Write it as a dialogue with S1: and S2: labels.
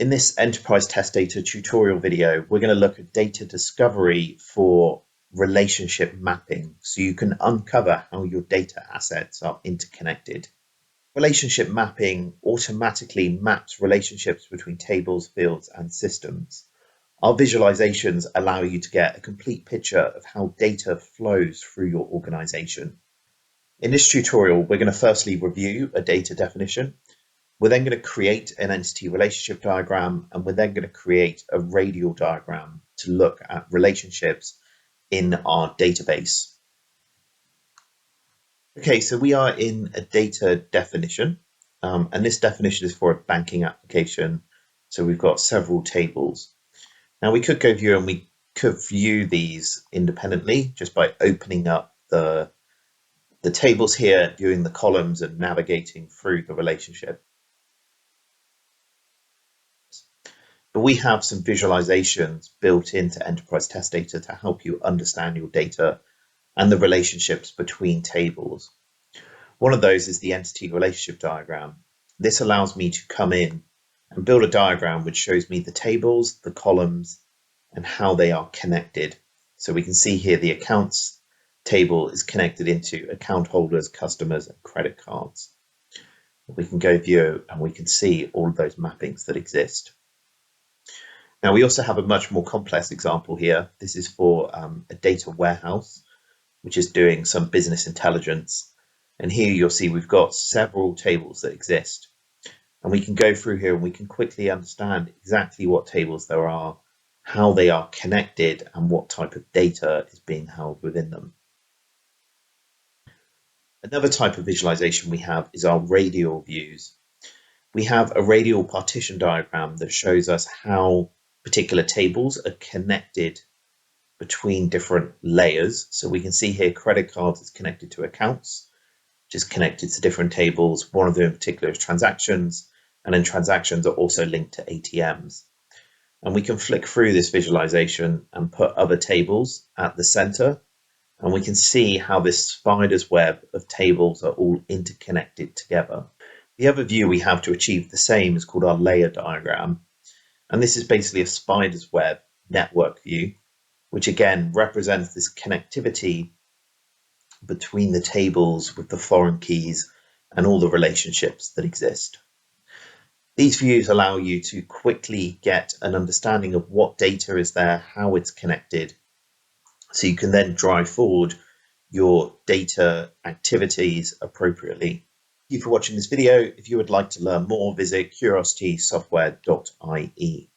S1: In this enterprise test data tutorial video, we're going to look at data discovery for relationship mapping, so you can uncover how your data assets are interconnected. Relationship mapping automatically maps relationships between tables, fields, and systems. Our visualizations allow you to get a complete picture of how data flows through your organization. In this tutorial, we're going to firstly review a data definition. We're then going to create an entity relationship diagram, and we're then going to create a radial diagram to look at relationships in our database. Okay, so we are in a data definition, and this definition is for a banking application. So we've got several tables. Now we could go view and we could view these independently just by opening up the tables here, viewing the columns and navigating through the relationship. But we have some visualizations built into enterprise test data to help you understand your data and the relationships between tables. One of those is the entity relationship diagram. This allows me to come in and build a diagram which shows me the tables, the columns, and how they are connected. So we can see here the accounts table is connected into account holders, customers, and credit cards. We can go view and we can see all of those mappings that exist. Now we also have a much more complex example here. This is for a data warehouse, which is doing some business intelligence. And here you'll see we've got several tables that exist. And we can go through here and we can quickly understand exactly what tables there are, how they are connected, and what type of data is being held within them. Another type of visualization we have is our radial views. We have a radial partition diagram that shows us how particular tables are connected between different layers. So we can see here credit cards is connected to accounts, which is connected to different tables. One of them in particular is transactions, and then transactions are also linked to ATMs. And we can flick through this visualization and put other tables at the center, and we can see how this spider's web of tables are all interconnected together. The other view we have to achieve the same is called our layer diagram. And this is basically a spider's web network view, which again represents this connectivity between the tables with the foreign keys and all the relationships that exist. These views allow you to quickly get an understanding of what data is there, how it's connected, so you can then drive forward your data activities appropriately. Thank you for watching this video. If you would like to learn more, visit curiositysoftware.ie.